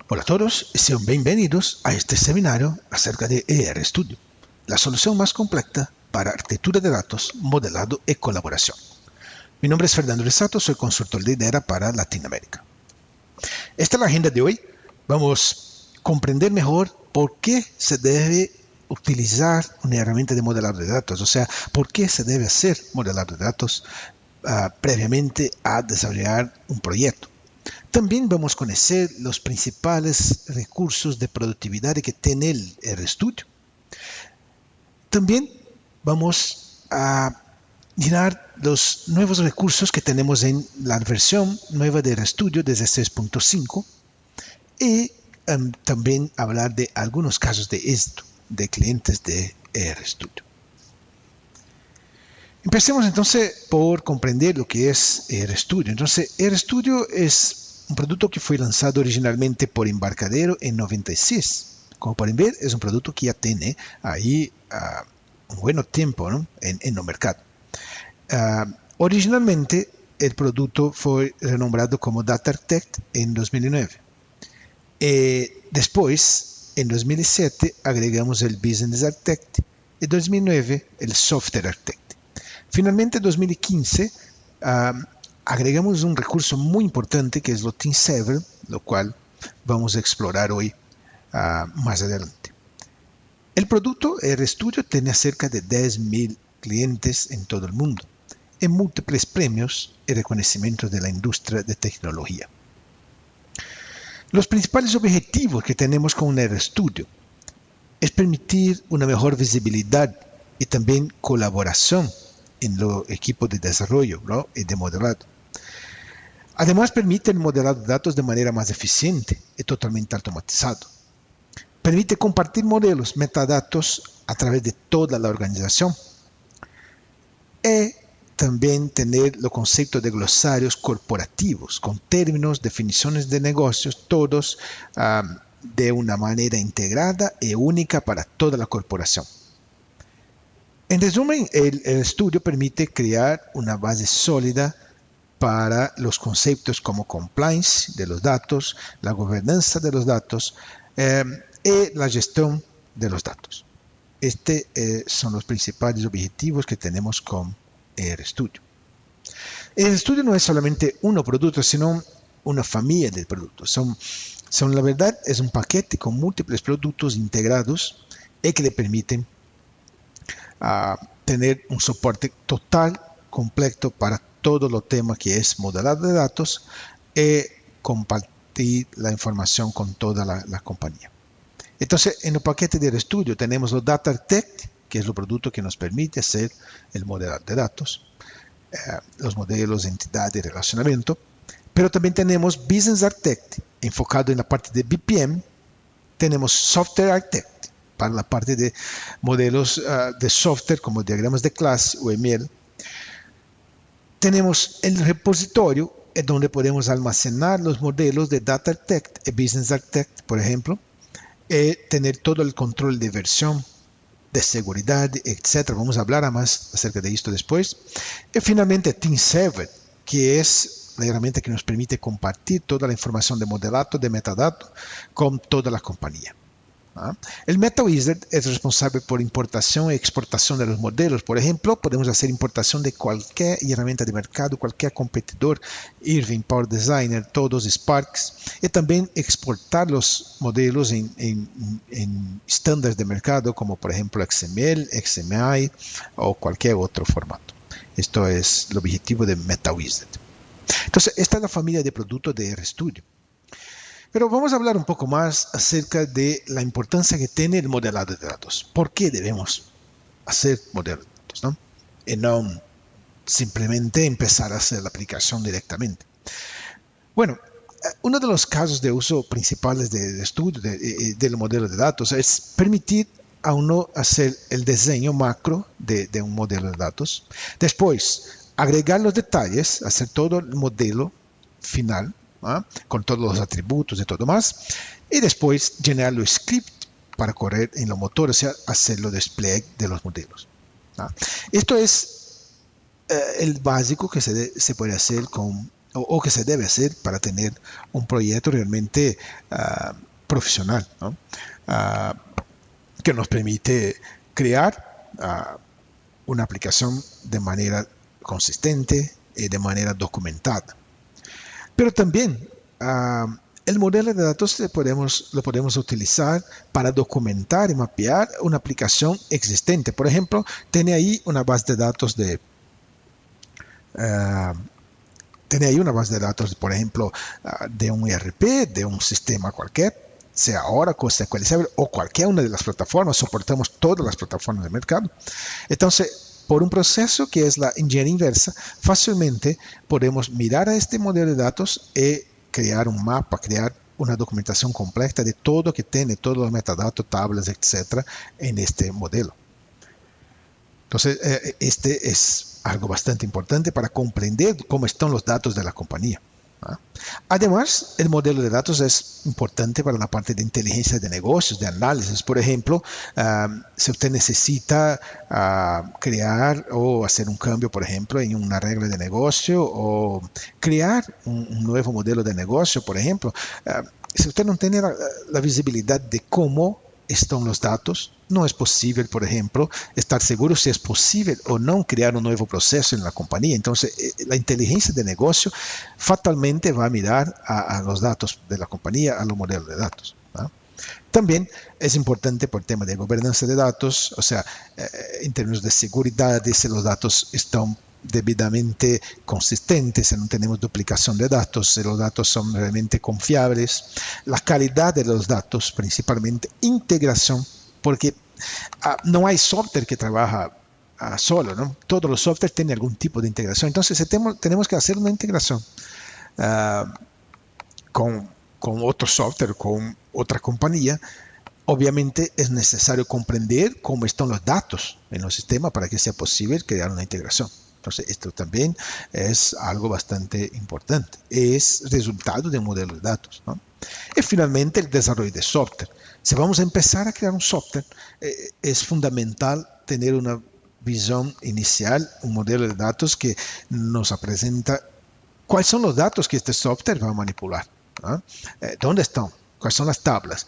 Hola a todos y sean bienvenidos a este seminario acerca de RStudio, la solución más completa para arquitectura de datos, modelado y colaboración. Mi nombre es Fernando Risato, soy consultor de IDERA para Latinoamérica. Esta es la agenda de hoy. Vamos a comprender mejor por qué se debe utilizar una herramienta de modelado de datos, o sea, por qué se debe hacer modelado de datos previamente a desarrollar un proyecto. También vamos a conocer los principales recursos de productividad que tiene el RStudio. También vamos a mirar los nuevos recursos que tenemos en la versión nueva de RStudio desde 6.5 y también hablar de algunos casos de éxito de clientes de RStudio. Empecemos entonces por comprender lo que es RStudio. Entonces, RStudio es un producto que fue lanzado originalmente por Embarcadero en 96. Como pueden ver, es un producto que ya tiene ahí un buen tiempo, ¿no? en el mercado. Originalmente, el producto fue renombrado como Data Architect en 2009. Después, en 2007, agregamos el Business Architect. En 2009, el Software Architect. Finalmente, en 2015, agregamos un recurso muy importante que es lo Team Server, lo cual vamos a explorar hoy más adelante. El producto RStudio tiene cerca de 10.000 clientes en todo el mundo, en múltiples premios y reconocimientos de la industria de tecnología. Los principales objetivos que tenemos con RStudio es permitir una mejor visibilidad y también colaboración en los equipos de desarrollo, ¿no? y de modelado. Además, permite el modelado de datos de manera más eficiente y totalmente automatizado. Permite compartir modelos, metadatos a través de toda la organización. Y también tener los conceptos de glosarios corporativos, con términos, definiciones de negocios, todos de una manera integrada y única para toda la corporación. En resumen, el estudio permite crear una base sólida para los conceptos como compliance de los datos, la gobernanza de los datos y la gestión de los datos. Estos son los principales objetivos que tenemos con RStudio. RStudio no es solamente un producto, sino una familia de productos. La verdad, es un paquete con múltiples productos integrados y que le permiten tener un soporte total, completo para todo lo tema que es modelado de datos y compartir la información con toda la compañía. Entonces, en el paquete de RStudio tenemos los Data Architect, que es el producto que nos permite hacer el modelado de datos, los modelos, entidad y relacionamiento, pero también tenemos Business Architect, enfocado en la parte de BPM, tenemos Software Architect, para la parte de modelos de software como diagramas de clase o UML. Tenemos el repositorio donde podemos almacenar los modelos de Data Architect y Business Architect, por ejemplo, y tener todo el control de versión, de seguridad, etc. Vamos a hablar más acerca de esto después. Y finalmente Team Server, que es la herramienta que nos permite compartir toda la información de modelado, de metadatos, con toda la compañía. El MetaWizard es responsable por importación y exportación de los modelos. Por ejemplo, podemos hacer importación de cualquier herramienta de mercado, cualquier competidor, Irving, Power Designer, todos Sparks, y también exportar los modelos en estándares de mercado, como por ejemplo XML, XML o cualquier otro formato. Esto es el objetivo de MetaWizard. Entonces, esta es la familia de productos de RStudio. Pero vamos a hablar un poco más acerca de la importancia que tiene el modelado de datos. ¿Por qué debemos hacer modelado de datos, ¿no? Y no simplemente empezar a hacer la aplicación directamente? Bueno, uno de los casos de uso principales de estudio del modelo de datos es permitir a uno hacer el diseño macro de un modelo de datos. Después, agregar los detalles, hacer todo el modelo final, con todos los atributos y todo más, y después generar los scripts para correr en los motores, o sea, hacer los despliegue de los modelos. Esto es el básico que se puede hacer con o que se debe hacer para tener un proyecto realmente profesional, ¿no? Que nos permite crear una aplicación de manera consistente y de manera documentada. Pero también el modelo de datos lo podemos utilizar para documentar y mapear una aplicación existente. Por ejemplo, tiene ahí una base de datos por ejemplo, de un ERP, de un sistema cualquier, sea Oracle, SQL Server o cualquier una de las plataformas. Soportamos todas las plataformas del mercado. Entonces, por un proceso que es la ingeniería inversa, fácilmente podemos mirar a este modelo de datos y crear un mapa, crear una documentación completa de todo que tiene, todos los metadatos, tablas, etcétera, en este modelo. Entonces, este es algo bastante importante para comprender cómo están los datos de la compañía. Además, el modelo de datos es importante para la parte de inteligencia de negocios, de análisis. Por ejemplo, si usted necesita crear o hacer un cambio, por ejemplo, en una regla de negocio o crear un nuevo modelo de negocio, por ejemplo, si usted no tiene la visibilidad de cómo están los datos, no es posible, por ejemplo, estar seguro si es posible o no crear un nuevo proceso en la compañía. Entonces, la inteligencia de negocio fatalmente va a mirar a los datos de la compañía, a los modelos de datos, ¿no? También es importante por el tema de gobernanza de datos, o sea, en términos de seguridad, si los datos están debidamente consistentes, si no tenemos duplicación de datos, si los datos son realmente confiables, la calidad de los datos, principalmente integración, porque no hay software que trabaja solo, ¿no? Todos los softwares tienen algún tipo de integración. Entonces tenemos que hacer una integración con otro software, con otra compañía. Obviamente es necesario comprender cómo están los datos en los sistemas para que sea posible crear una integración. Entonces, esto también es algo bastante importante. Es resultado de un modelo de datos, ¿no? Y finalmente, el desarrollo de software. Si vamos a empezar a crear un software, es fundamental tener una visión inicial, un modelo de datos que nos presenta cuáles son los datos que este software va a manipular, ¿no? ¿Dónde están? ¿Cuáles son las tablas?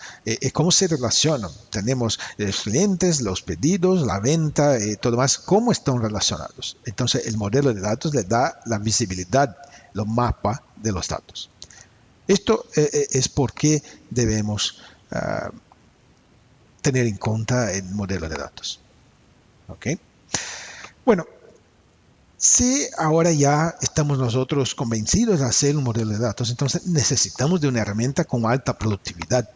¿Cómo se relacionan? Tenemos los clientes, los pedidos, la venta, todo más. ¿Cómo están relacionados? Entonces, el modelo de datos le da la visibilidad, los mapas de los datos. Esto es porque debemos tener en cuenta el modelo de datos. ¿Ok? Bueno, si ahora ya estamos nosotros convencidos de hacer un modelo de datos, entonces necesitamos de una herramienta con alta productividad.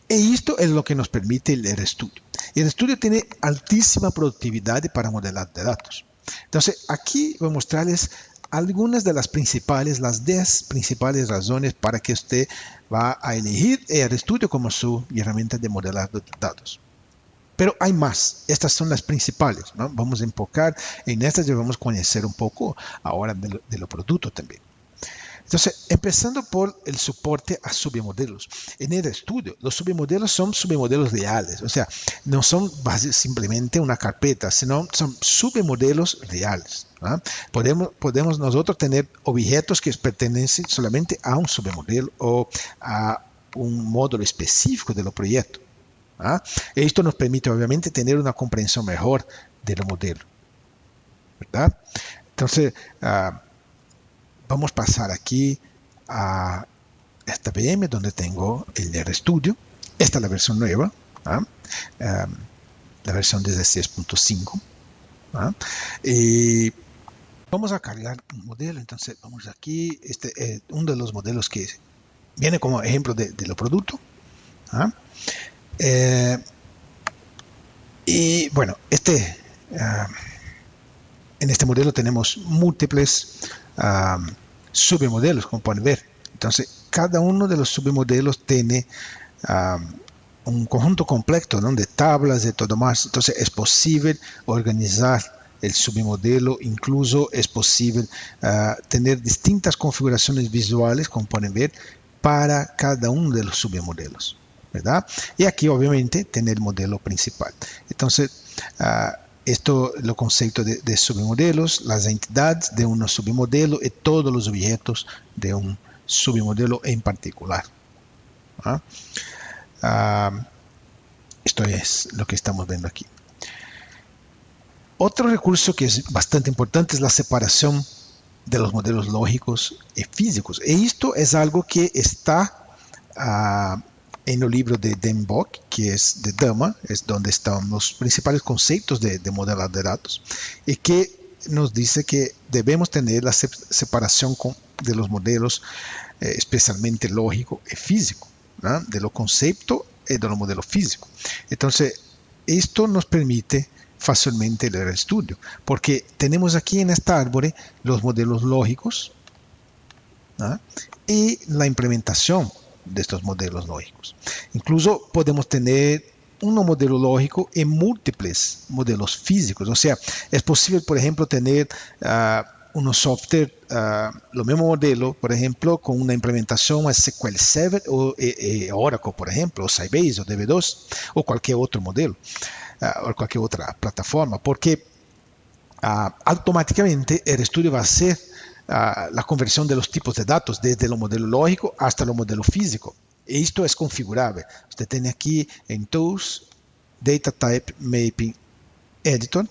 Y esto es lo que nos permite el RStudio. El RStudio tiene altísima productividad para modelar de datos. Entonces, aquí voy a mostrarles algunas de las 10 principales razones para que usted va a elegir el RStudio como su herramienta de modelar de datos. Pero hay más, estas son las principales, ¿no? Vamos a enfocar en estas y vamos a conocer un poco ahora de los productos también. Entonces, empezando por el soporte a submodelos. En el estudio, los submodelos son submodelos reales, o sea, no son simplemente una carpeta, sino son submodelos reales, ¿no? Podemos nosotros tener objetos que pertenecen solamente a un submodelo o a un módulo específico de los proyectos. Esto nos permite obviamente tener una comprensión mejor del modelo, ¿verdad? Entonces, vamos a pasar aquí a esta VM donde tengo el RStudio. Esta es la versión nueva, la versión 16.5. Y vamos a cargar un modelo. Entonces, vamos aquí. Este es uno de los modelos que viene como ejemplo de los productos. Y bueno, en este modelo tenemos múltiples submodelos, como pueden ver. Entonces, cada uno de los submodelos tiene un conjunto completo, ¿no?, de tablas, de todo más. Entonces, es posible organizar el submodelo, incluso es posible tener distintas configuraciones visuales, como pueden ver, para cada uno de los submodelos, ¿verdad? Y aquí obviamente tener el modelo principal. Entonces, Esto es el concepto de submodelos, las entidades de un submodelo y todos los objetos de un submodelo en particular. ¿Ah? Esto es lo que estamos viendo aquí. Otro recurso que es bastante importante es la separación de los modelos lógicos y físicos. Y esto es algo que está en el libro de Dan Bock, que es de Dama, es donde están los principales conceptos de modelar de datos, y que nos dice que debemos tener la separación de los modelos, especialmente lógico y físico, ¿no? De lo concepto y de lo modelo físico. Entonces, esto nos permite fácilmente el estudio, porque tenemos aquí en esta árbol los modelos lógicos, ¿no? Y la implementación de estos modelos lógicos. Incluso podemos tener un modelo lógico en múltiples modelos físicos. O sea, es posible, por ejemplo, tener un software, lo mismo modelo, por ejemplo, con una implementación a SQL Server o Oracle, por ejemplo, o Sybase o DB2 o cualquier otro modelo o cualquier otra plataforma, porque automáticamente el estudio va a hacer la conversión de los tipos de datos desde el modelo lógico hasta el modelo físico. Y esto es configurable. Usted tiene aquí en Tools, Data Type Mapping Editor,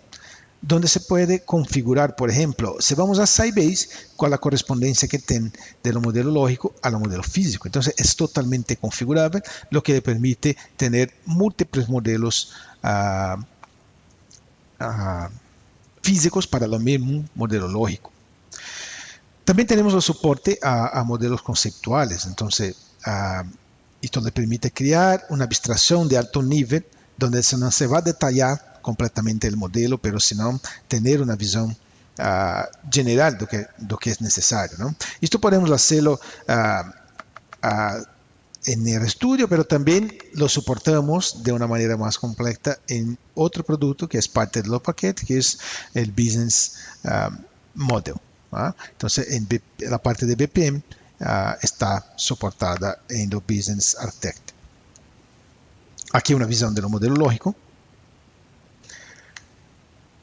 donde se puede configurar, por ejemplo, si vamos a Sybase, con la correspondencia que tiene del modelo lógico al modelo físico. Entonces es totalmente configurable, lo que le permite tener múltiples modelos físicos para el mismo modelo lógico. También tenemos el soporte a modelos conceptuales. Entonces, esto le permite crear una abstracción de alto nivel, donde no se va a detallar completamente el modelo, pero sino tener una visión general de lo que es necesario, ¿no? Esto podemos hacerlo en el estudio, pero también lo soportamos de una manera más completa en otro producto que es parte del paquete, que es el Business Model. Entonces, en la parte de BPM está soportada en el Business Architect. Aquí una visión del modelo lógico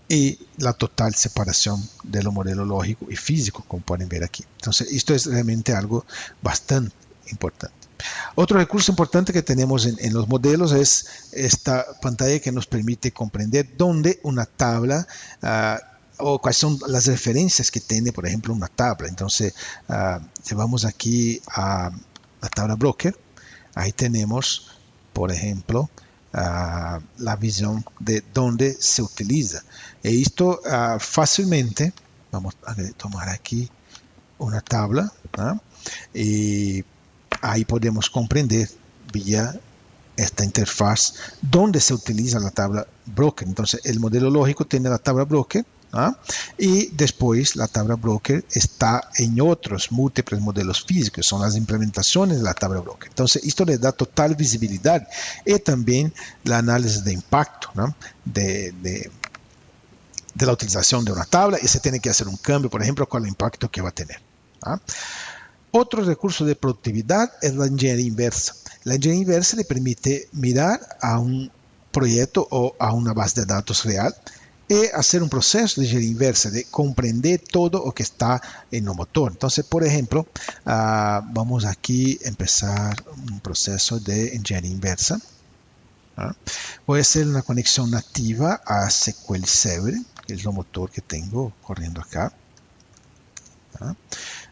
y la total separación del modelo lógico y físico, como pueden ver aquí. Entonces, esto es realmente algo bastante importante. Otro recurso importante que tenemos en los modelos es esta pantalla que nos permite comprender dónde una tabla o cuáles son las referencias que tiene, por ejemplo, una tabla. Entonces, si vamos aquí a la tabla broker, ahí tenemos, por ejemplo, la visión de dónde se utiliza. Y esto fácilmente, vamos a tomar aquí una tabla, y ahí podemos comprender vía esta interfaz dónde se utiliza la tabla broker. Entonces, el modelo lógico tiene la tabla broker, y después la tabla broker está en otros múltiples modelos físicos, son las implementaciones de la tabla broker. Entonces, esto le da total visibilidad y también el análisis de impacto, ¿no? de la utilización de una tabla, y se tiene que hacer un cambio, por ejemplo, con el impacto que va a tener. Otro recurso de productividad es la ingeniería inversa. La ingeniería inversa le permite mirar a un proyecto o a una base de datos real y hacer un proceso de ingeniería inversa, de comprender todo lo que está en el motor. Entonces, por ejemplo, vamos aquí a empezar un proceso de ingeniería inversa. Voy a hacer una conexión nativa a SQL Server, que es el motor que tengo corriendo acá.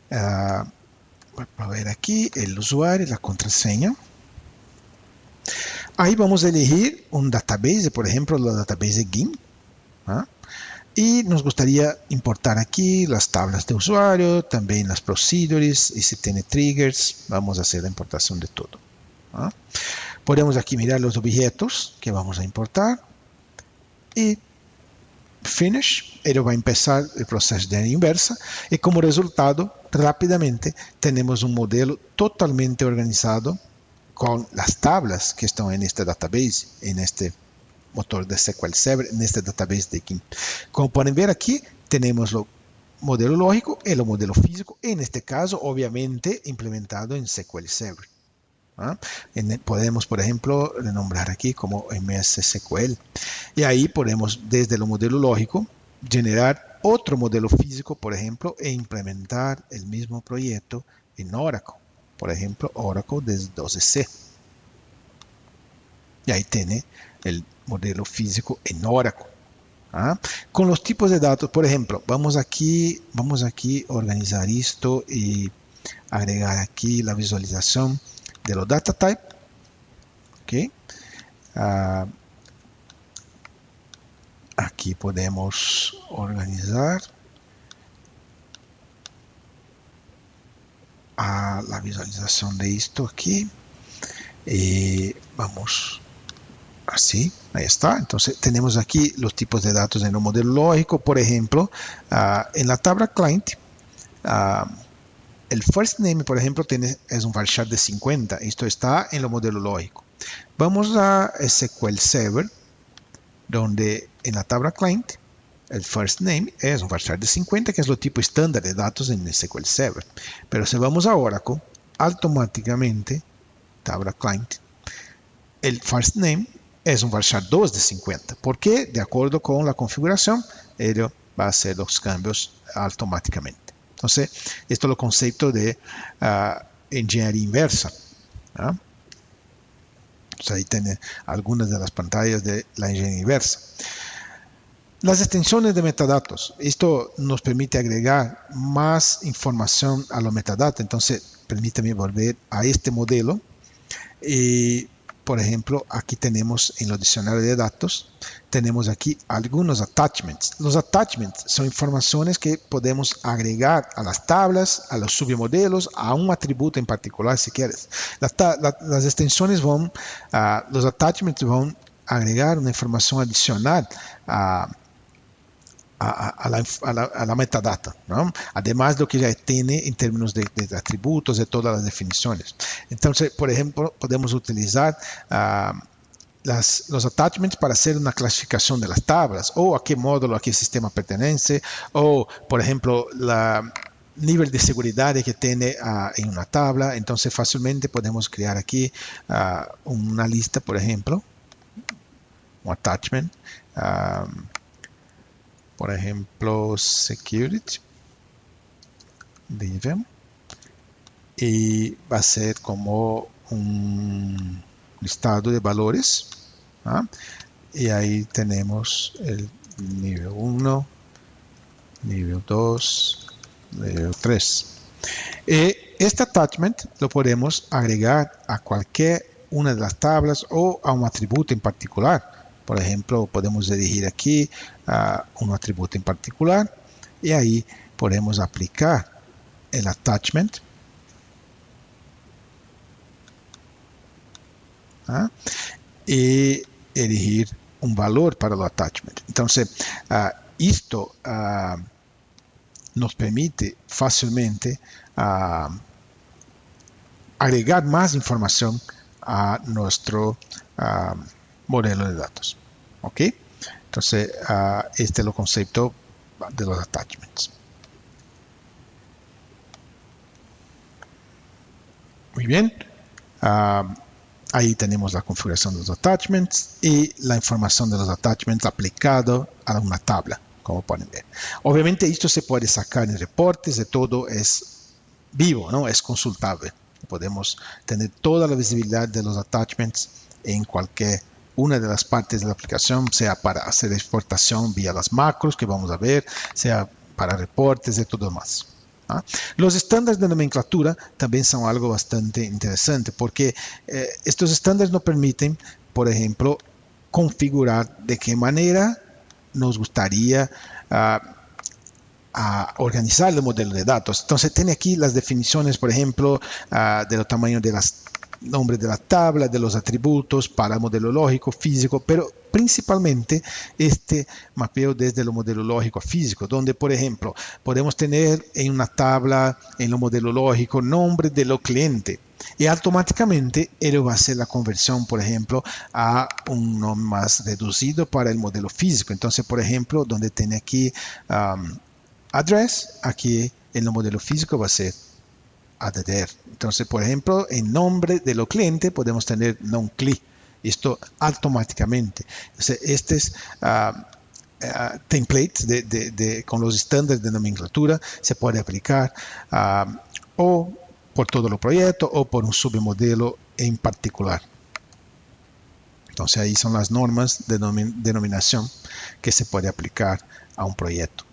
Voy a ver aquí el usuario y la contraseña. Ahí vamos a elegir un database, por ejemplo, la database GIM. Y nos gustaría importar aquí las tablas de usuario, también las procedures, y si tiene triggers, vamos a hacer la importación de todo. Podemos aquí mirar los objetos que vamos a importar y finish. Él va a empezar el proceso de inversa y como resultado, rápidamente tenemos un modelo totalmente organizado con las tablas que están en este database, en este motor de SQL Server, en este database de GIMP. Como pueden ver aquí, tenemos el modelo lógico y el modelo físico, en este caso, obviamente, implementado en SQL Server. ¿ah? Podemos, por ejemplo, renombrar aquí como MS SQL. Y ahí podemos, desde el modelo lógico, generar otro modelo físico, por ejemplo, e implementar el mismo proyecto en Oracle. Por ejemplo, Oracle desde 12C. Y ahí tiene el modelo físico en Oracle. ¿Ah? Con los tipos de datos, por ejemplo, vamos aquí a organizar esto y agregar aquí la visualización de los data type. ¿Okay? Aquí podemos organizar la visualización de esto aquí. Vamos así, ahí está. Entonces tenemos aquí los tipos de datos en el modelo lógico. Por ejemplo, en la tabla client, el first name, por ejemplo, es un varchar de 50. Esto está en el modelo lógico. Vamos a SQL Server, donde en la tabla client, el first name es un varchar de 50, que es el tipo estándar de datos en SQL Server. Pero si vamos a Oracle, automáticamente, tabla client, el first name es un varchar 2 de 50, porque de acuerdo con la configuración, él va a hacer los cambios automáticamente. Entonces, esto es el concepto de ingeniería inversa. ¿Ah? Entonces, ahí tiene algunas de las pantallas de la ingeniería inversa. Las extensiones de metadatos. Esto nos permite agregar más información a los metadatos. Entonces, permítame volver a este modelo. Por ejemplo, aquí tenemos en los diccionarios de datos, tenemos aquí algunos attachments. Los attachments son informaciones que podemos agregar a las tablas, a los submodelos, a un atributo en particular si quieres. Las extensiones los attachments van a agregar una información adicional a la metadata, ¿no? Además de lo que ya tiene en términos de atributos, de todas las definiciones. Entonces, por ejemplo, podemos utilizar los attachments para hacer una clasificación de las tablas, o a qué módulo, a qué sistema pertenece, o, por ejemplo, la nivel de seguridad que tiene en una tabla. Entonces, fácilmente podemos crear aquí una lista, por ejemplo, un attachment, por ejemplo, security, div, y va a ser como un listado de valores. ¿Ah? Y ahí tenemos el nivel 1, nivel 2, nivel 3. Este attachment lo podemos agregar a cualquier una de las tablas o a un atributo en particular. Por ejemplo, podemos dirigir aquí a un atributo en particular y ahí podemos aplicar el attachment. ¿Ah? Y elegir un valor para el attachment. Entonces, esto nos permite fácilmente agregar más información a nuestro modelo de datos. ¿Ok? Entonces, este es el concepto de los attachments. Muy bien. Ahí tenemos la configuración de los attachments y la información de los attachments aplicado a una tabla, como pueden ver. Obviamente esto se puede sacar en reportes, de todo es vivo, ¿no? Es consultable. Podemos tener toda la visibilidad de los attachments en cualquier una de las partes de la aplicación, sea para hacer exportación vía las macros que vamos a ver, sea para reportes y todo más. ¿Ah? Los estándares de nomenclatura también son algo bastante interesante porque estos estándares nos permiten, por ejemplo, configurar de qué manera nos gustaría organizar el modelo de datos. Entonces tiene aquí las definiciones, por ejemplo, del tamaño de las nombres de la tabla, de los atributos para el modelo lógico, físico, pero principalmente este mapeo desde el modelo lógico físico, donde, por ejemplo, podemos tener en una tabla, en el modelo lógico, nombre de los clientes. Y automáticamente él va a hacer la conversión, por ejemplo, a un nombre más reducido para el modelo físico. Entonces, por ejemplo, donde tiene aquí address, aquí en el modelo físico va a ser addr. Entonces, por ejemplo, en nombre de los clientes podemos tener non-cli. Esto automáticamente. Entonces, este es templates con los estándares de nomenclatura se puede aplicar o por todos los proyectos o por un submodelo en particular. Entonces ahí son las normas de denominación que se puede aplicar a un proyecto.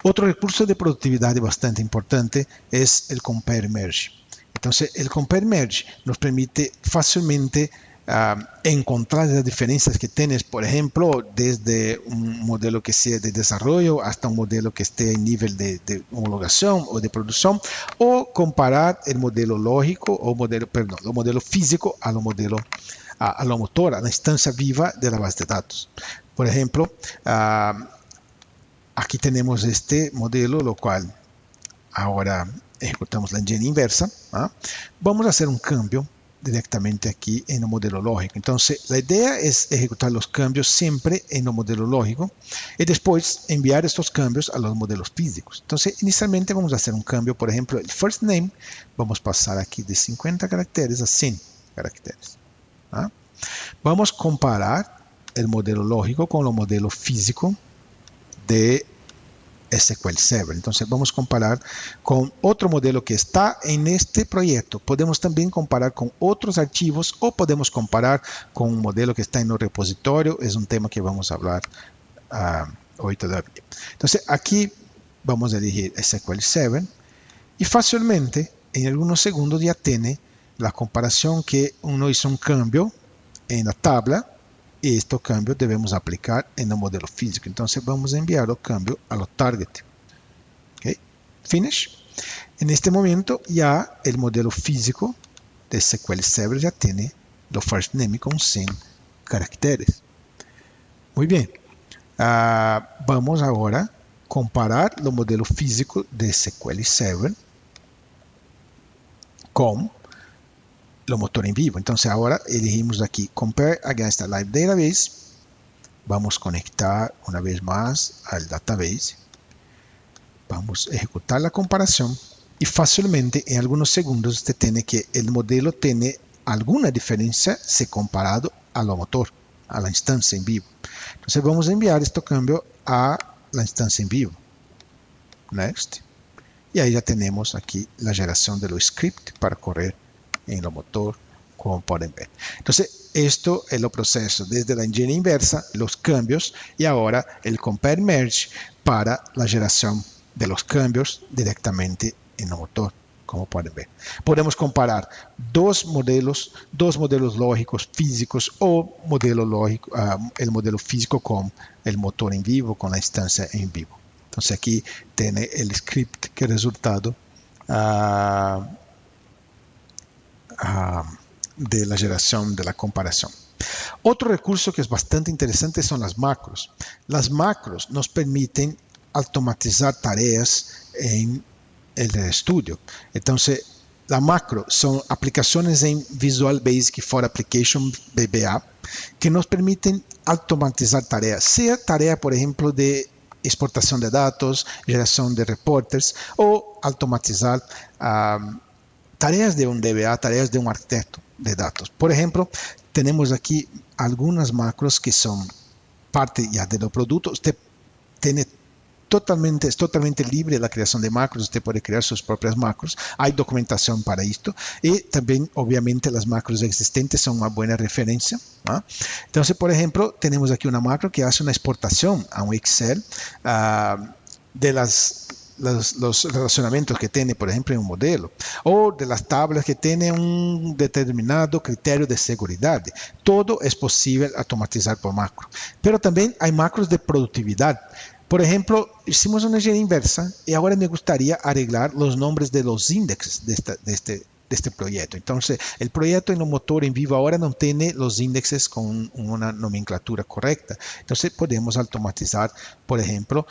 Otro recurso de productividad bastante importante es el compare merge. Entonces el compare merge nos permite fácilmente encontrar las diferencias que tienes, por ejemplo, desde un modelo que sea de desarrollo hasta un modelo que esté en nivel de homologación o de producción, o comparar el modelo lógico o el modelo físico a lo modelo a la motor, a la instancia viva de la base de datos. Por ejemplo, aquí tenemos este modelo, lo cual ahora ejecutamos la engine inversa. Vamos a hacer un cambio directamente aquí en el modelo lógico. Entonces, la idea es ejecutar los cambios siempre en el modelo lógico y después enviar estos cambios a los modelos físicos. Entonces, inicialmente vamos a hacer un cambio, por ejemplo, el first name, vamos a pasar aquí de 50 caracteres a 100 caracteres. Vamos a comparar el modelo lógico con el modelo físico de SQL Server. Entonces vamos a comparar con otro modelo que está en este proyecto. Podemos también comparar con otros archivos o podemos comparar con un modelo que está en el repositorio. Es un tema que vamos a hablar hoy todavía. Entonces aquí vamos a elegir SQL Server y fácilmente en algunos segundos ya tiene la comparación que uno hizo un cambio en la tabla y estos cambios debemos aplicar en el modelo físico. Entonces vamos a enviar el cambio a los target. Okay. Finish. En este momento ya el modelo físico de SQL Server ya tiene los first name con 100 caracteres. Muy bien. Vamos ahora a comparar los modelos físicos de SQL Server con lo motor en vivo. Entonces ahora elegimos aquí Compare Against a Live Database. Vamos a conectar una vez más al database. Vamos a ejecutar la comparación y fácilmente en algunos segundos usted tiene que el modelo tiene alguna diferencia si comparado a lo motor, a la instancia en vivo. Entonces vamos a enviar este cambio a la instancia en vivo. Next. Y ahí ya tenemos aquí la generación de los scripts para correr en el motor, como pueden ver. Entonces, esto es el proceso desde la engine inversa, los cambios y ahora el compare merge para la generación de los cambios directamente en el motor, como pueden ver. Podemos comparar dos modelos lógicos físicos o modelo lógico, el modelo físico con el motor en vivo, con la instancia en vivo. Entonces aquí tiene el script que resultado de la generación de la comparación. Otro recurso que es bastante interesante son las macros. Las macros nos permiten automatizar tareas en el estudio. Entonces, la macro son aplicaciones en Visual Basic for Application VBA que nos permiten automatizar tareas, sea tarea, por ejemplo, de exportación de datos, generación de reportes o automatizar tareas de un DBA, tareas de un arquitecto de datos. Por ejemplo, tenemos aquí algunas macros que son parte ya de los productos. Usted tiene es totalmente libre la creación de macros. Usted puede crear sus propias macros. Hay documentación para esto. Y también, obviamente, las macros existentes son una buena referencia. Entonces, por ejemplo, tenemos aquí una macro que hace una exportación a un Excel de los relacionamientos que tiene, por ejemplo, en un modelo, o de las tablas que tiene un determinado criterio de seguridad. Todo es posible automatizar por macro. Pero también hay macros de productividad. Por ejemplo, hicimos una ingeniería inversa y ahora me gustaría arreglar los nombres de los índices de este proyecto. Entonces, el proyecto en el motor en vivo ahora no tiene los índices con una nomenclatura correcta. Entonces, podemos automatizar, por ejemplo,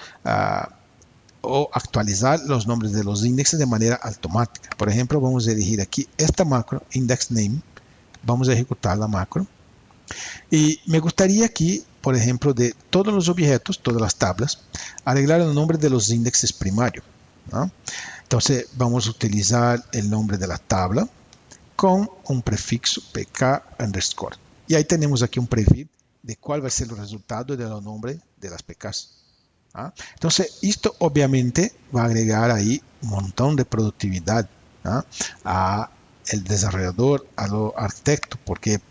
o actualizar los nombres de los índices de manera automática. Por ejemplo, vamos a elegir aquí esta macro, index name. Vamos a ejecutar la macro. Y me gustaría aquí, por ejemplo, de todos los objetos, todas las tablas, arreglar el nombre de los índices primarios. ¿no? Entonces vamos a utilizar el nombre de la tabla con un prefixo pk underscore. Y ahí tenemos aquí un preview de cuál va a ser el resultado de los nombres de las PKs. ¿Ah? Entonces, esto obviamente va a agregar ahí un montón de productividad, ¿ah? A el desarrollador, a los arquitectos, porque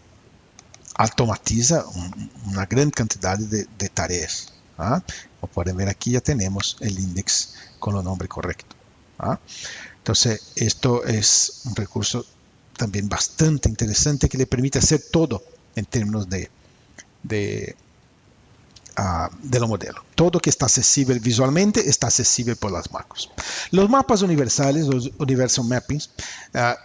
automatiza una gran cantidad de tareas. ¿Ah? Como pueden ver aquí ya tenemos el index con el nombre correcto. ¿Ah? Entonces, esto es un recurso también bastante interesante que le permite hacer todo en términos de los modelos. Todo que está accesible visualmente está accesible por las macros. Los mapas universales, los Universal Mappings,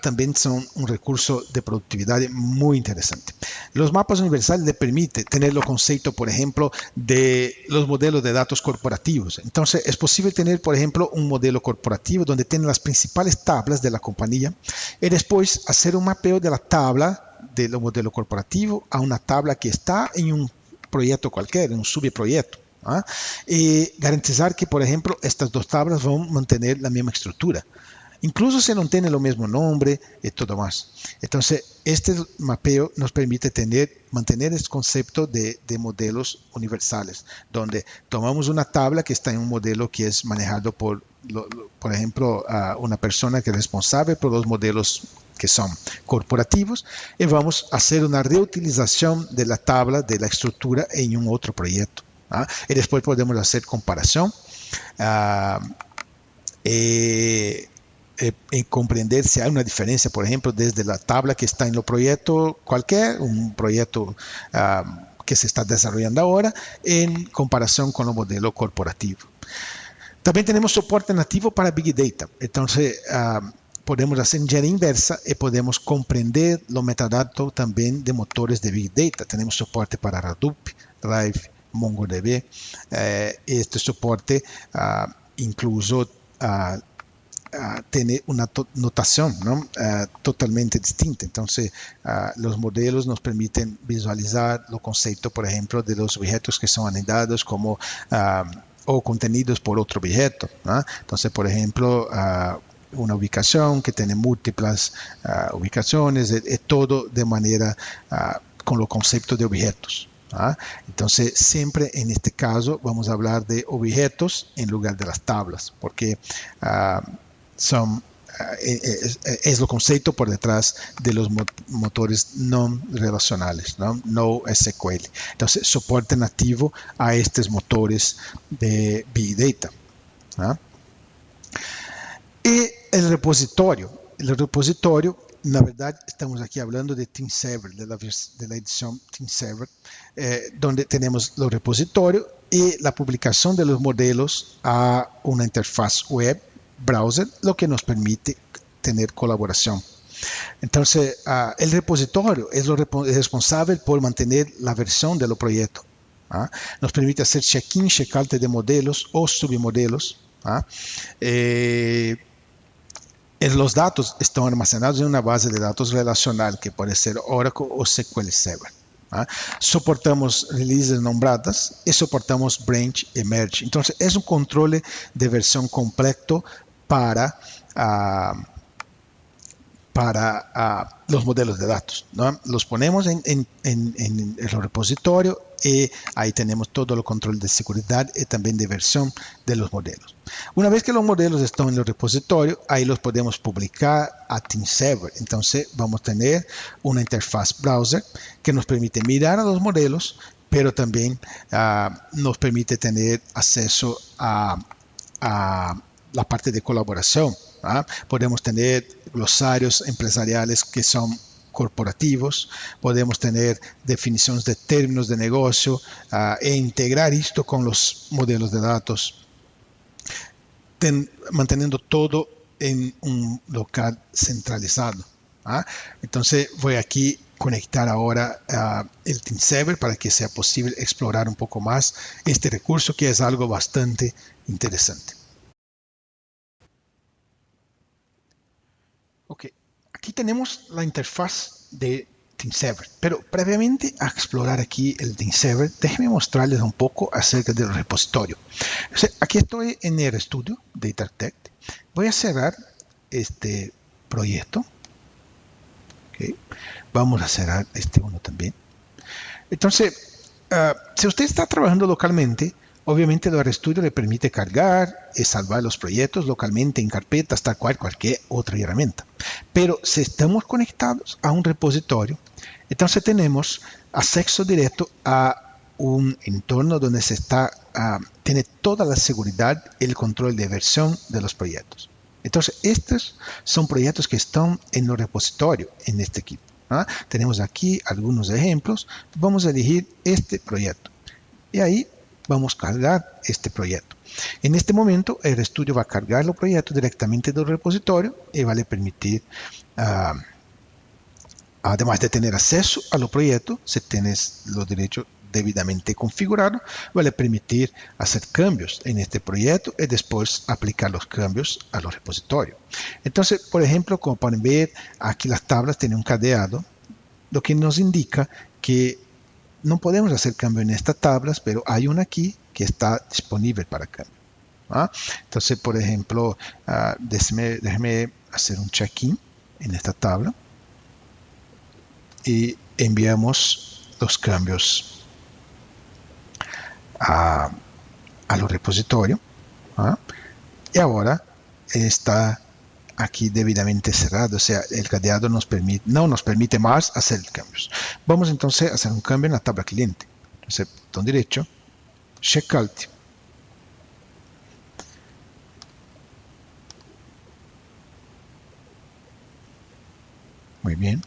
también son un recurso de productividad muy interesante. Los mapas universales le permiten tener los conceptos, por ejemplo, de los modelos de datos corporativos. Entonces, es posible tener, por ejemplo, un modelo corporativo donde tiene las principales tablas de la compañía y después hacer un mapeo de la tabla del modelo corporativo a una tabla que está en un proyecto cualquiera, un subproyecto. ¿Ah? Y garantizar que, por ejemplo, estas dos tablas van a mantener la misma estructura. Incluso si no tienen el mismo nombre y todo más. Entonces, este mapeo nos permite mantener este concepto de modelos universales, donde tomamos una tabla que está en un modelo que es manejado por ejemplo, una persona que es responsable por los modelos que son corporativos y vamos a hacer una reutilización de la tabla, de la estructura en un otro proyecto. ¿Ah? Y después podemos hacer comparación. Comprender si hay una diferencia, por ejemplo, desde la tabla que está en el proyecto cualquier, un proyecto que se está desarrollando ahora, en comparación con el modelo corporativo. También tenemos soporte nativo para Big Data. Entonces, podemos hacer ingeniería inversa y podemos comprender los metadatos también de motores de Big Data. Tenemos soporte para Hadoop, Drive, MongoDB. Este soporte incluso tiene una notación, ¿no? Totalmente distinta. Entonces, los modelos nos permiten visualizar los conceptos, por ejemplo, de los objetos que son anidados como o contenidos por otro objeto. ¿No? Entonces, por ejemplo, una ubicación que tiene múltiples ubicaciones, todo de manera con los conceptos de objetos. Entonces, siempre en este caso vamos a hablar de objetos en lugar de las tablas, porque es el concepto por detrás de los motores no relacionales, no SQL. Entonces, soporte nativo a estos motores de Big Data. ¿No? Y el repositorio. La verdad, estamos aquí hablando de TeamServer, de la edición TeamServer, donde tenemos los repositorios y la publicación de los modelos a una interfaz web, browser, lo que nos permite tener colaboración. Entonces, el repositorio es responsable por mantener la versión de los proyectos. Nos permite hacer check-in, check-out de modelos o submodelos. Los datos están almacenados en una base de datos relacional que puede ser Oracle o SQL Server. Soportamos releases nombradas y soportamos branch y merge. Entonces, es un control de versión completo para los modelos de datos, ¿no? Los ponemos en el repositorio y ahí tenemos todo el control de seguridad y también de versión de los modelos. Una vez que los modelos están en el repositorio, ahí los podemos publicar a TeamServer. Entonces vamos a tener una interfaz browser que nos permite mirar a los modelos, pero también nos permite tener acceso a la parte de colaboración. Podemos tener glosarios empresariales que son corporativos, podemos tener definiciones de términos de negocio e integrar esto con los modelos de datos, manteniendo todo en un local centralizado. Entonces voy aquí conectar ahora el TeamServer para que sea posible explorar un poco más este recurso que es algo bastante interesante. Ok, aquí tenemos la interfaz de TeamServer, pero previamente a explorar aquí el TeamServer, déjenme mostrarles un poco acerca del repositorio. Aquí estoy en el estudio de DataArchitect Voy a cerrar este proyecto. Okay. Vamos a cerrar este uno también. Entonces, si usted está trabajando localmente, obviamente el RStudio le permite cargar y salvar los proyectos localmente en carpetas, tal cual cualquier otra herramienta. Pero si estamos conectados a un repositorio, entonces tenemos acceso directo a un entorno donde tiene toda la seguridad y el control de versión de los proyectos. Entonces, estos son proyectos que están en los repositorios en este equipo. Tenemos aquí algunos ejemplos. Vamos a elegir este proyecto y ahí vamos a cargar este proyecto. En este momento el RStudio va a cargar los proyectos directamente del repositorio y va a permitir, además de tener acceso a los proyectos, si tienes los derechos debidamente configurados, va a permitir hacer cambios en este proyecto y después aplicar los cambios a los repositorios. Entonces, por ejemplo, como pueden ver, aquí las tablas tienen un cadeado, lo que nos indica que no podemos hacer cambio en estas tablas, pero hay una aquí que está disponible para cambio. Entonces, por ejemplo, déjeme hacer un check-in en esta tabla y enviamos los cambios a los repositorios. Y ahora está aquí debidamente cerrado, o sea, el cadeado no nos permite más hacer cambios. Vamos entonces a hacer un cambio en la tabla cliente. Entonces, botón derecho, Check Alt. Muy bien.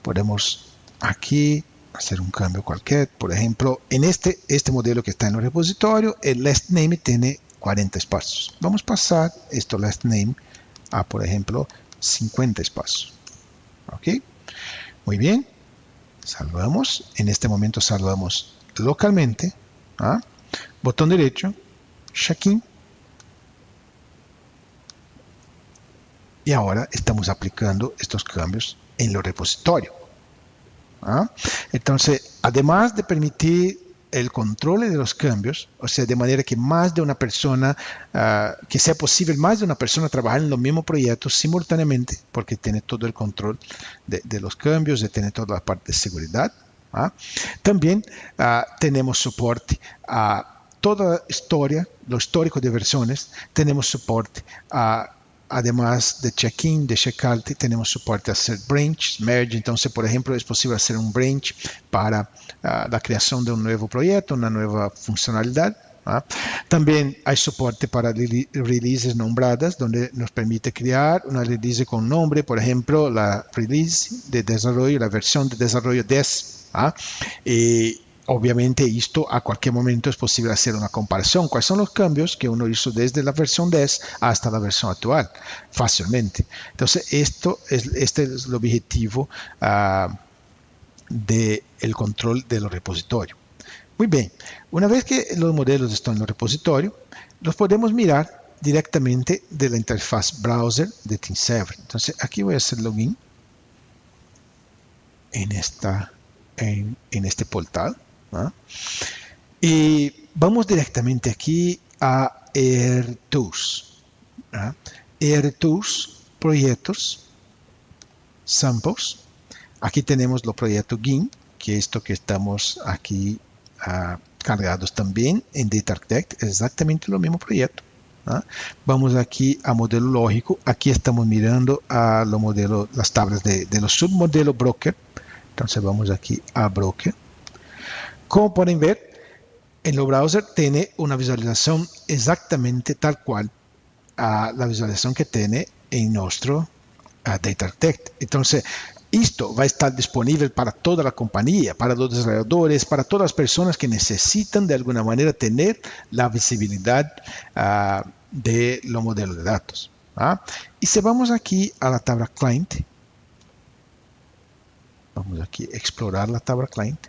Podemos aquí hacer un cambio cualquier. Por ejemplo, en este modelo que está en el repositorio, el last name tiene 40 espacios. Vamos a pasar esto last name a, por ejemplo, 50 espacios. Ok, muy bien. Salvamos. En este momento salvamos localmente. Botón derecho, check-in. Y ahora estamos aplicando estos cambios en los repositorios. Entonces, además de permitir el control de los cambios, o sea, de manera que más de una persona, que sea posible más de una persona trabajar en los mismos proyectos simultáneamente, porque tiene todo el control de los cambios, de tener toda la parte de seguridad. También tenemos soporte a toda historia, lo histórico de versiones, tenemos soporte a además de check-in, de check-out, tenemos soporte a hacer branch, merge. Entonces, por ejemplo, es posible hacer un branch para la creación de un nuevo proyecto, una nueva funcionalidad. También hay soporte para releases nombradas, donde nos permite crear una release con nombre, por ejemplo, la release de desarrollo, la versión de desarrollo 10. Y obviamente esto a cualquier momento es posible hacer una comparación. ¿Cuáles son los cambios que uno hizo desde la versión 10 hasta la versión actual? Fácilmente. Entonces, este es el objetivo del control de los repositorios. Muy bien. Una vez que los modelos están en los repositorios, los podemos mirar directamente de la interfaz browser de TeamServer. Entonces, aquí voy a hacer login en este portal. Y vamos directamente aquí a RTools. RTools, proyectos, samples. Aquí tenemos los proyectos GIMP, que es esto que estamos aquí cargados también en Data Architect, es exactamente lo mismo proyecto. Vamos aquí a modelo lógico. Aquí estamos mirando a los modelos, las tablas de los submodelos broker. Entonces vamos aquí a broker. Como pueden ver, en el browser tiene una visualización exactamente tal cual a la visualización que tiene en nuestro Data Architect. Entonces, esto va a estar disponible para toda la compañía, para los desarrolladores, para todas las personas que necesitan de alguna manera tener la visibilidad de los modelos de datos. Y si vamos aquí a la tabla Client, vamos aquí a explorar la tabla Client,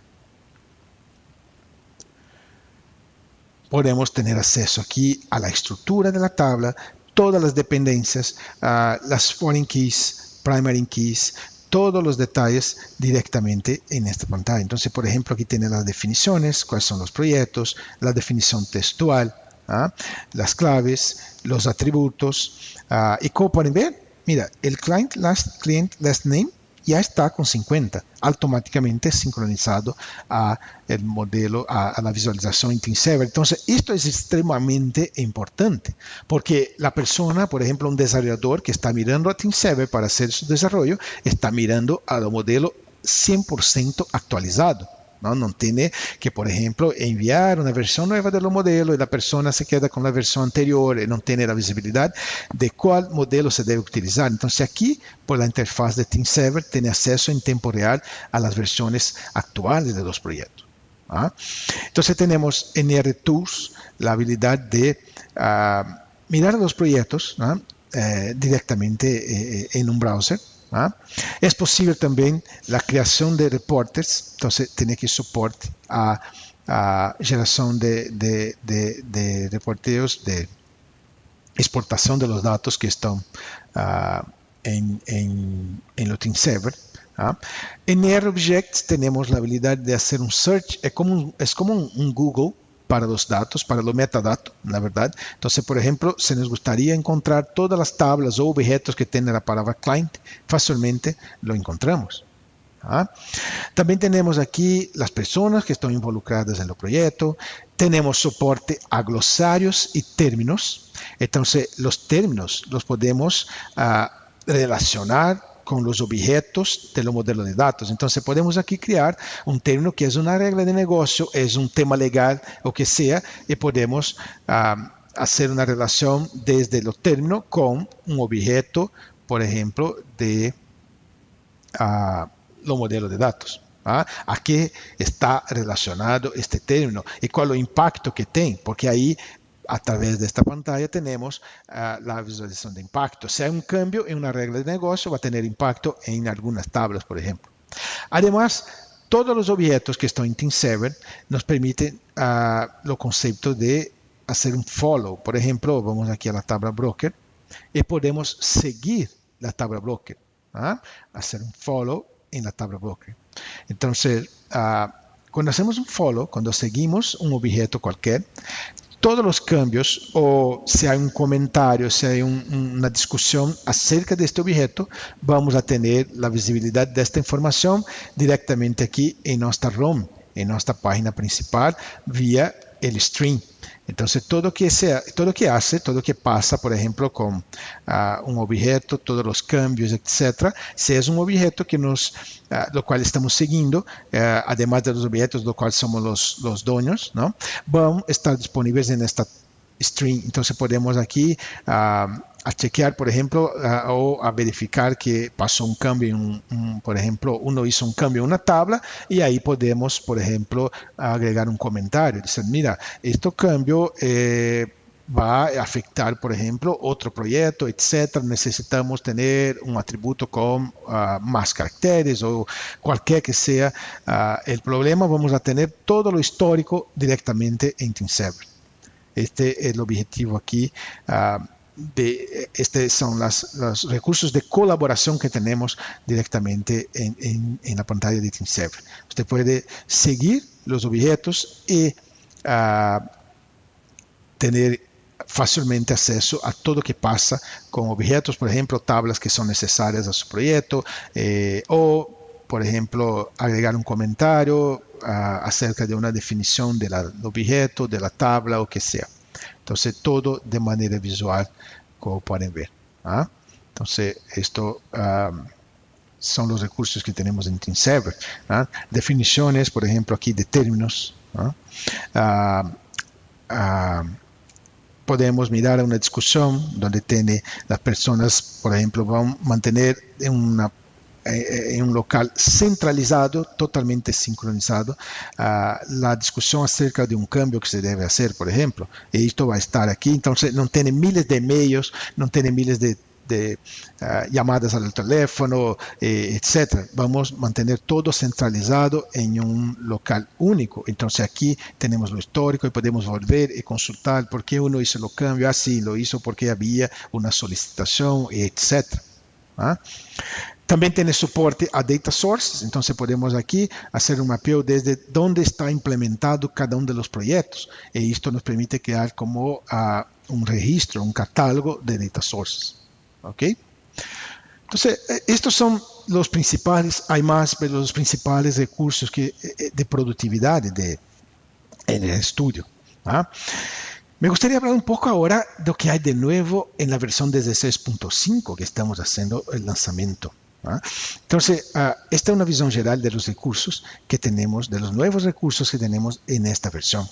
podemos tener acceso aquí a la estructura de la tabla, todas las dependencias, las foreign keys, primary keys, todos los detalles directamente en esta pantalla. Entonces, por ejemplo, aquí tiene las definiciones, cuáles son los proyectos, la definición textual, las claves, los atributos. Y como pueden ver, mira, el client last name ya está con 50, automáticamente sincronizado a el modelo, a la visualización en TeamServer. Entonces, esto es extremadamente importante, porque la persona, por ejemplo, un desarrollador que está mirando a TeamServer para hacer su desarrollo, está mirando al modelo 100% actualizado. No tiene que, por ejemplo, enviar una versión nueva del modelo y la persona se queda con la versión anterior y no tiene la visibilidad de cuál modelo se debe utilizar. Entonces aquí, por la interfaz de TeamServer, tiene acceso en tiempo real a las versiones actuales de los proyectos. Entonces tenemos en RTools la habilidad de mirar los proyectos directamente en un browser. Es posible también la creación de reportes, entonces tiene que soporte a generación de reporteos de exportación de los datos que están en los TeamServer. En RObjects tenemos la habilidad de hacer un search, es como un Google para los datos, para los metadatos, la verdad. Entonces, por ejemplo, si nos gustaría encontrar todas las tablas o objetos que tienen la palabra client, fácilmente lo encontramos. También tenemos aquí las personas que están involucradas en el proyecto. Tenemos soporte a glosarios y términos. Entonces, los términos los podemos relacionar con los objetos de los modelos de datos. Entonces podemos aquí crear un término que es una regla de negocio, es un tema legal o que sea, y podemos hacer una relación desde los términos con un objeto, por ejemplo, de los modelos de datos. ¿A qué está relacionado este término? ¿Y cuál es el impacto que tiene? Porque ahí a través de esta pantalla tenemos la visualización de impacto. Si hay un cambio en una regla de negocio, va a tener impacto en algunas tablas, por ejemplo. Además, todos los objetos que están en TeamServer nos permiten los conceptos de hacer un follow. Por ejemplo, vamos aquí a la tabla broker y podemos seguir la tabla broker. Hacer un follow en la tabla broker. Entonces, cuando hacemos un follow, cuando seguimos un objeto cualquier, todos los cambios, o si hay un comentario, si hay una discusión acerca de este objeto, vamos a tener la visibilidad de esta información directamente aquí en nuestra ROM, en nuestra página principal, vía el stream. Entonces, todo lo que pasa, por ejemplo, con un objeto, todos los cambios, etcétera, si es un objeto que lo cual estamos siguiendo, además de los objetos, lo cual somos los dueños, ¿no? Van a estar disponibles en esta stream. Entonces, podemos aquí a chequear, por ejemplo, o a verificar que pasó un cambio, por ejemplo, uno hizo un cambio en una tabla y ahí podemos, por ejemplo, agregar un comentario. Decir, mira, este cambio va a afectar, por ejemplo, otro proyecto, etcétera. Necesitamos tener un atributo con más caracteres o cualquier que sea el problema. Vamos a tener todo lo histórico directamente en TeamServer. Este es el objetivo aquí. Estos son los recursos de colaboración que tenemos directamente en la pantalla de TeamServer. Usted puede seguir los objetos y tener fácilmente acceso a todo lo que pasa con objetos, por ejemplo, tablas que son necesarias a su proyecto o, por ejemplo, agregar un comentario acerca de una definición del objeto, de la tabla o que sea. Entonces, todo de manera visual, como pueden ver. Entonces, esto son los recursos que tenemos en TeamServer. Definiciones, por ejemplo, aquí de términos. Podemos mirar una discusión donde tiene las personas, por ejemplo, van a mantener en un local centralizado, totalmente sincronizado, la discusión acerca de un cambio que se debe hacer, por ejemplo. Y esto va a estar aquí, entonces no tiene miles de emails, no tiene miles de llamadas al teléfono, etcétera. Vamos a mantener todo centralizado en un local único. Entonces aquí tenemos lo histórico y podemos volver y consultar por qué uno hizo los cambios, así lo hizo porque había una solicitación, etcétera. También tiene soporte a data sources, entonces podemos aquí hacer un mapeo desde dónde está implementado cada uno de los proyectos. Y esto nos permite crear como un registro, un catálogo de data sources. ¿Ok? Entonces, estos son los principales, hay más, pero los principales recursos de productividad en el estudio. ¿Ah? Me gustaría hablar un poco ahora de lo que hay de nuevo en la versión 16.5 que estamos haciendo el lanzamiento. ¿Ah? Entonces, esta es una visión general de los recursos que tenemos, de los nuevos recursos que tenemos en esta versión.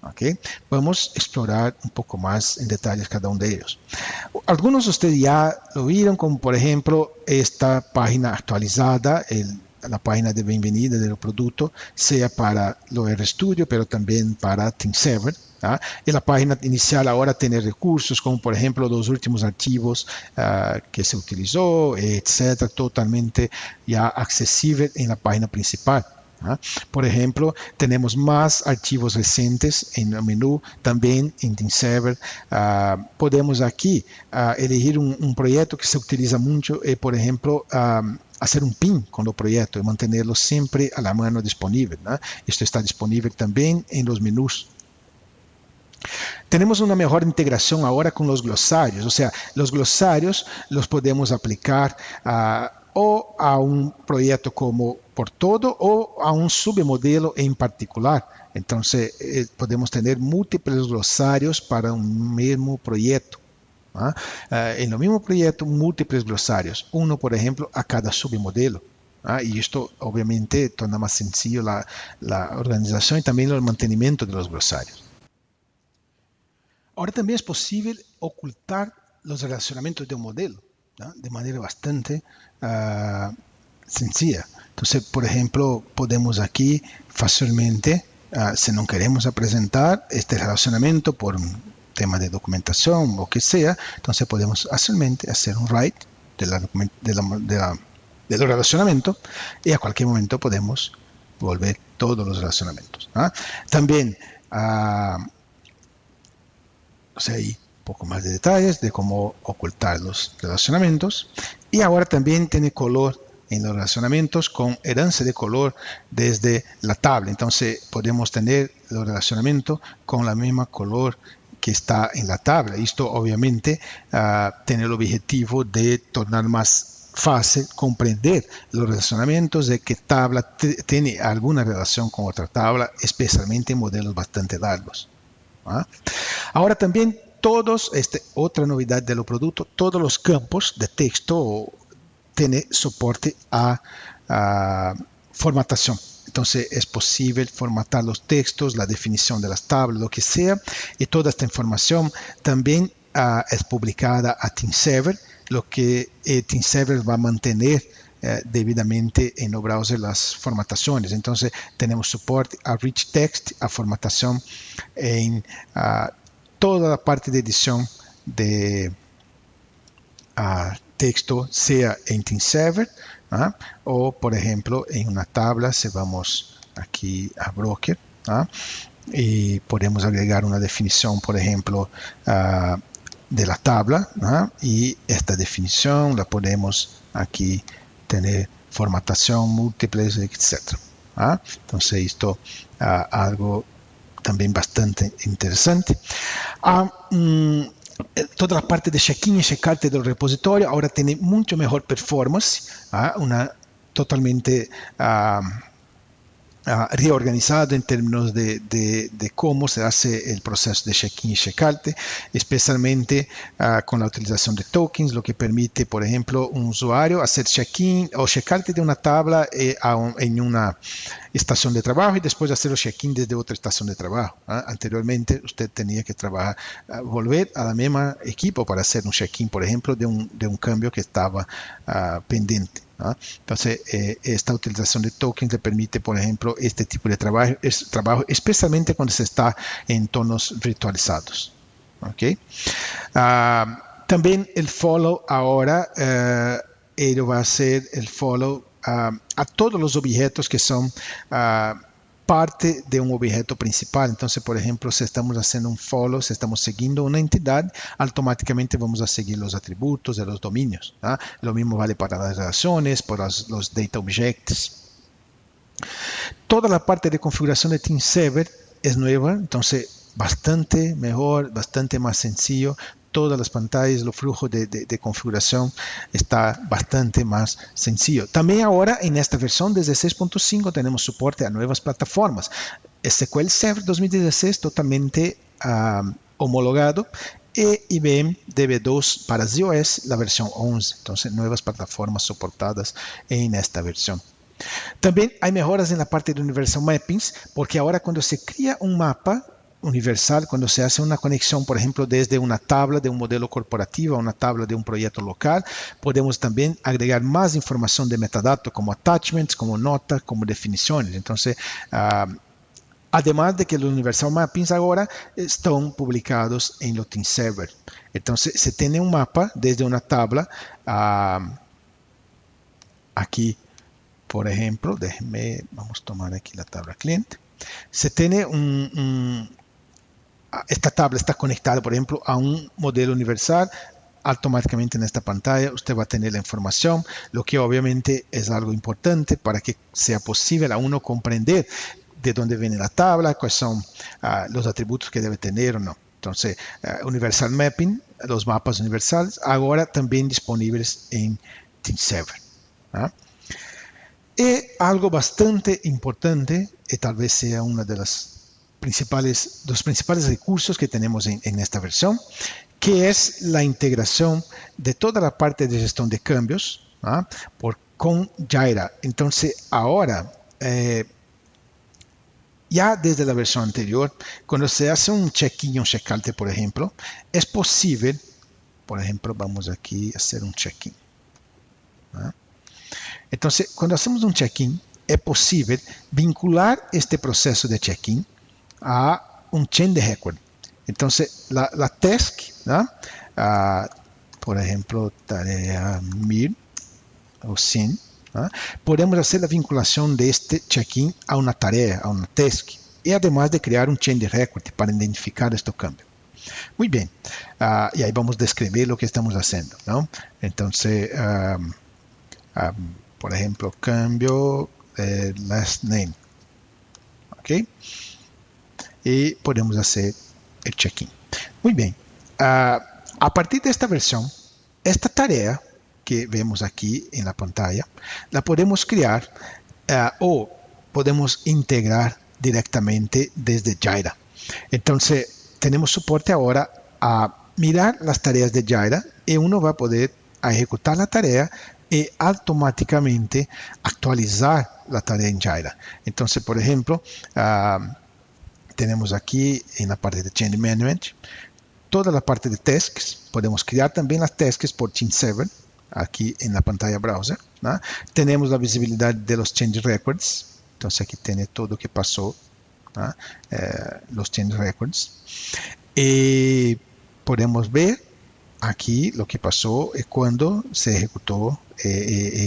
¿Okay? Vamos a explorar un poco más en detalles cada uno de ellos. Algunos de ustedes ya lo vieron, como por ejemplo esta página actualizada, la página de bienvenida del producto, sea para lo RStudio, pero también para TeamServer. ¿Ah? Y la página inicial ahora tiene recursos como por ejemplo los últimos archivos que se utilizó, etcétera, totalmente ya accesible en la página principal. ¿Ah? Por ejemplo, tenemos más archivos recientes en el menú, también en TeamServer. Podemos aquí elegir un proyecto que se utiliza mucho, por ejemplo, hacer un pin con los proyectos y mantenerlo siempre a la mano disponible, ¿no? Esto está disponible también en los menús. Tenemos una mejor integración ahora con los glosarios, o sea, los glosarios los podemos aplicar o a un proyecto como por todo o a un submodelo en particular. Entonces, podemos tener múltiples glosarios para un mismo proyecto. En el mismo proyecto, múltiples glosarios, uno, por ejemplo, a cada submodelo. Y esto obviamente torna más sencillo la organización y también el mantenimiento de los glosarios. Ahora también es posible ocultar los relacionamientos de un modelo, ¿no? De manera bastante sencilla. Entonces, por ejemplo, podemos aquí fácilmente, si no queremos presentar este relacionamiento por un tema de documentación o que sea, entonces podemos fácilmente hacer un write del relacionamiento y a cualquier momento podemos volver todos los relacionamientos. También ahí un poco más de detalles de cómo ocultar los relacionamientos. Y ahora también tiene color en los relacionamientos con herencia de color desde la tabla. Entonces podemos tener los relacionamientos con la misma color que está en la tabla. Esto obviamente tiene el objetivo de tornar más fácil comprender los relacionamientos de qué tabla tiene alguna relación con otra tabla, especialmente en modelos bastante largos. Ahora también otra novedad de los productos, todos los campos de texto tienen soporte a formatación. Entonces es posible formatar los textos, la definición de las tablas, lo que sea, y toda esta información también es publicada a TeamServer, lo que TeamServer va a mantener debidamente en el browser las formataciones. Entonces tenemos soporte a rich text, a formatación en toda la parte de edición de texto, sea en TeamServer o por ejemplo en una tabla. Si vamos aquí a Broker y podemos agregar una definición, por ejemplo, de la tabla, y esta definición la podemos aquí tener formatación múltiples, etc. Entonces esto algo también bastante interesante. Toda la parte de check-in y check-out del repositorio ahora tiene mucho mejor performance, una totalmente reorganizado en términos de cómo se hace el proceso de check-in y check-out, especialmente con la utilización de tokens, lo que permite, por ejemplo, un usuario hacer check-in o check-out de una tabla en una estación de trabajo y después hacer el check-in desde otra estación de trabajo. Anteriormente usted tenía que volver a la misma equipo para hacer un check-in, por ejemplo, de un cambio que estaba pendiente. Entonces, esta utilización de tokens le permite, por ejemplo, este tipo de trabajo, especialmente cuando se está en entornos virtualizados. ¿Okay? También el follow ahora, ello va a ser el follow a todos los objetos que son parte de un objeto principal. Entonces, por ejemplo, si estamos haciendo un follow, si estamos siguiendo una entidad, automáticamente vamos a seguir los atributos de los dominios. ¿Ah? Lo mismo vale para las relaciones, para los data objects. Toda la parte de configuración de TeamServer es nueva, entonces bastante mejor, bastante más sencillo. Todas las pantallas, los flujos de configuración está bastante más sencillo. También ahora en esta versión desde 6.5 tenemos soporte a nuevas plataformas. SQL Server 2016 totalmente homologado e IBM DB2 para iOS la versión 11. Entonces nuevas plataformas soportadas en esta versión. También hay mejoras en la parte de Universal Mappings, porque ahora cuando se crea un mapa universal, cuando se hace una conexión, por ejemplo, desde una tabla de un modelo corporativo a una tabla de un proyecto local, podemos también agregar más información de metadatos, como attachments, como notas, como definiciones. Entonces, además de que los Universal Mappings ahora están publicados en los TeamServer. Entonces, se tiene un mapa desde una tabla aquí. Por ejemplo, vamos a tomar aquí la tabla cliente. Se tiene esta tabla está conectada, por ejemplo, a un modelo universal. Automáticamente en esta pantalla usted va a tener la información, lo que obviamente es algo importante para que sea posible a uno comprender de dónde viene la tabla, cuáles son los atributos que debe tener o no. Entonces, Universal Mapping, los mapas universales, ahora también disponibles en TeamServer. Y algo bastante importante, y tal vez sea uno de los principales recursos que tenemos en esta versión, que es la integración de toda la parte de gestión de cambios con Jira. Entonces, ahora, ya desde la versión anterior, cuando se hace un check-in y un check-out, por ejemplo, es posible, por ejemplo, vamos aquí a hacer un check-in. Entonces, cuando hacemos un check-in, es posible vincular este proceso de check-in a un chain de record. Entonces, la task, por ejemplo, tarea 1000 o 100, podemos hacer la vinculación de este check-in a una tarea, a una task, y además de crear un chain de record para identificar estos cambios. Muy bien, y ahí vamos a describir lo que estamos haciendo, ¿no? Entonces, por ejemplo, cambio last name. ¿Ok? Y podemos hacer el check-in. Muy bien. A partir de esta versión, esta tarea que vemos aquí en la pantalla, la podemos crear o podemos integrar directamente desde Jira. Entonces, tenemos soporte ahora a mirar las tareas de Jira y uno va a poder ejecutar la tarea y automáticamente actualizar la tarea en Jira. Entonces, por ejemplo, tenemos aquí en la parte de Change Management, toda la parte de tasks. Podemos crear también las tasks por TeamServer, aquí en la pantalla browser. Tenemos la visibilidad de los Change Records. Entonces, aquí tiene todo lo que pasó, los Change Records. Y podemos ver aquí lo que pasó cuando se ejecutó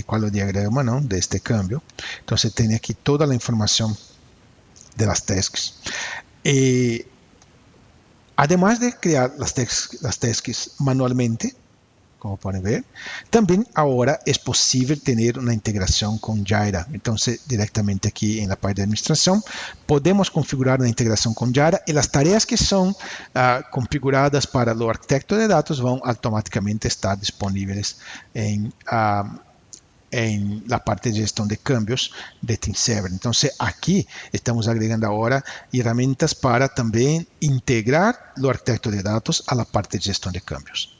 cuál es el diagrama, ¿no?, de este cambio. Entonces tiene aquí toda la información de las tasks. Además de crear las tasks manualmente, como pueden ver, también ahora es posible tener una integración con Jira. Entonces, directamente aquí en la parte de administración, podemos configurar una integración con Jira y las tareas que son configuradas para el arquitecto de datos van automáticamente estar disponibles en la parte de gestión de cambios de TeamServer. Entonces, aquí estamos agregando ahora herramientas para también integrar el arquitecto de datos a la parte de gestión de cambios.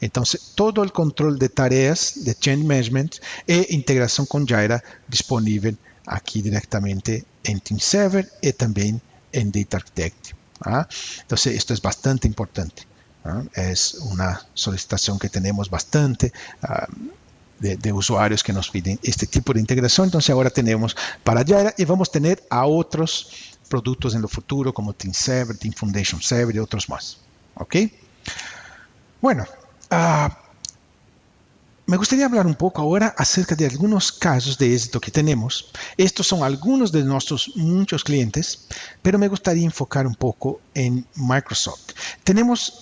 Entonces, todo el control de tareas de Change Management e integración con Jira disponible aquí directamente en TeamServer y también en Data Architect. Entonces, esto es bastante importante. Es una solicitación que tenemos bastante de usuarios que nos piden este tipo de integración. Entonces, ahora tenemos para Jira y vamos a tener a otros productos en el futuro como TeamServer, Team Foundation Server y otros más. ¿Ok? Bueno, Me gustaría hablar un poco ahora acerca de algunos casos de éxito que tenemos. Estos son algunos de nuestros muchos clientes, pero me gustaría enfocar un poco en Microsoft. Tenemos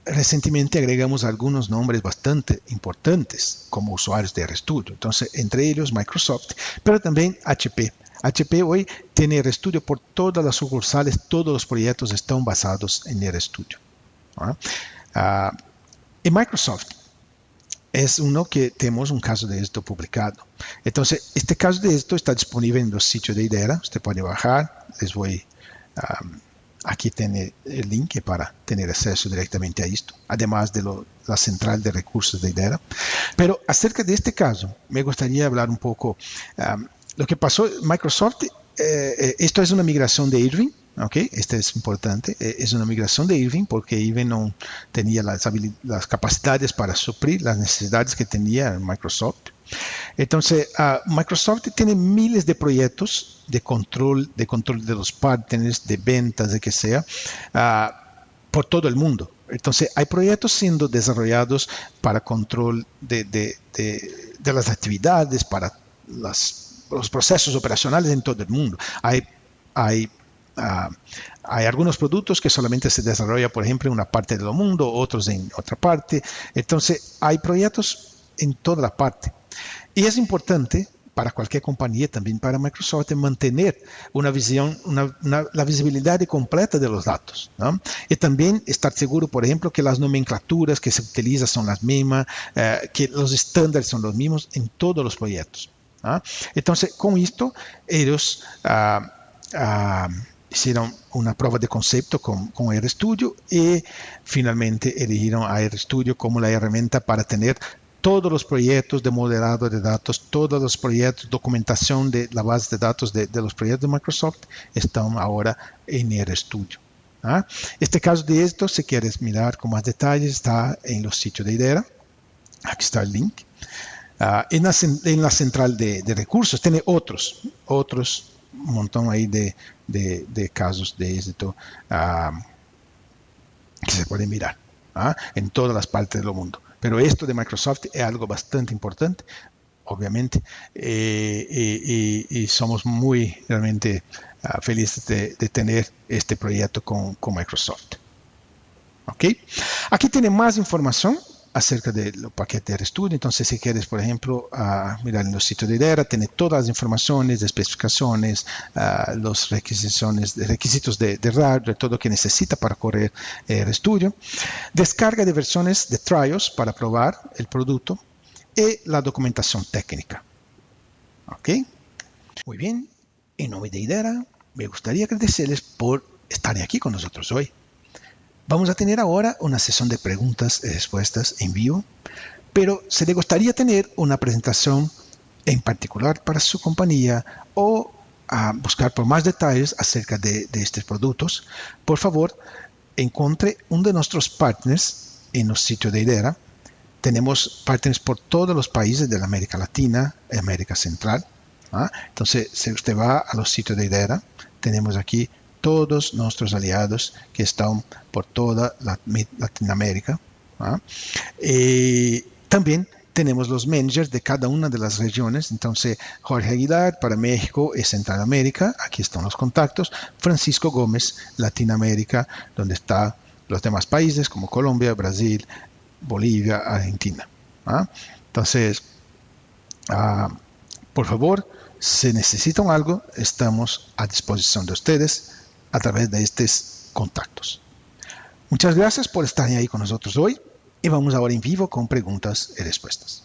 recientemente agregamos algunos nombres bastante importantes como usuarios de RStudio. Entonces, entre ellos Microsoft, pero también HP. HP hoy tiene RStudio por todas las sucursales, todos los proyectos están basados en RStudio. Y Microsoft es uno que tenemos un caso de esto publicado. Entonces, este caso de esto está disponible en los sitios de Idera. Usted puede bajar. Les voy aquí tiene el link para tener acceso directamente a esto, además de la central de recursos de Idera. Pero acerca de este caso, me gustaría hablar un poco lo que pasó. Microsoft, esto es una migración de Irving. Okay, este es importante, es una migración de Irving porque Irving no tenía las capacidades para suplir las necesidades que tenía Microsoft. Entonces, Microsoft tiene miles de proyectos de control de los partners, de ventas, de que sea, por todo el mundo. Entonces, hay proyectos siendo desarrollados para control de las actividades, para los procesos operacionales en todo el mundo. Hay algunos productos que solamente se desarrollan, por ejemplo, en una parte del mundo, otros en otra parte. Entonces, hay proyectos en toda la parte. Y es importante para cualquier compañía, también para Microsoft, mantener una visión, la visibilidad completa de los datos, ¿no? Y también estar seguro, por ejemplo, que las nomenclaturas que se utilizan son las mismas, que los estándares son los mismos en todos los proyectos, ¿no? Entonces, con esto, ellos hicieron una prueba de concepto con RStudio y finalmente eligieron a RStudio como la herramienta para tener todos los proyectos de modelado de datos, todos los proyectos, documentación de la base de datos de los proyectos de Microsoft están ahora en RStudio. Este caso de esto, si quieres mirar con más detalles, está en los sitios de Idera. Aquí está el link. En la central de recursos tiene otros un montón ahí de casos de éxito que se pueden mirar en todas las partes del mundo. Pero esto de Microsoft es algo bastante importante, obviamente, y somos muy realmente felices de tener este proyecto con Microsoft. ¿Ok? Aquí tiene más información acerca de los paquetes de RStudio. Entonces, si quieres, por ejemplo, mirar en los sitios de Idera, tiene todas las informaciones, especificaciones, los requisitos de hardware, todo lo que necesita para correr RStudio. Descarga de versiones de trials para probar el producto y la documentación técnica. ¿Ok? Muy bien. En nombre de Idera, me gustaría agradecerles por estar aquí con nosotros hoy. Vamos a tener ahora una sesión de preguntas y respuestas en vivo, pero si le gustaría tener una presentación en particular para su compañía o buscar por más detalles acerca de estos productos, por favor, encuentre uno de nuestros partners en los sitios de Idera. Tenemos partners por todos los países de la América Latina y América Central. Entonces, si usted va a los sitios de Idera, tenemos aquí todos nuestros aliados que están por toda Latinoamérica. También tenemos los managers de cada una de las regiones. Entonces, Jorge Aguilar para México y Centroamérica, aquí están los contactos. Francisco Gómez, Latinoamérica, donde están los demás países como Colombia, Brasil, Bolivia, Argentina. Entonces, por favor, si necesitan algo, estamos a disposición de ustedes a través de estos contactos. Muchas gracias por estar ahí con nosotros hoy y vamos ahora en vivo con preguntas y respuestas.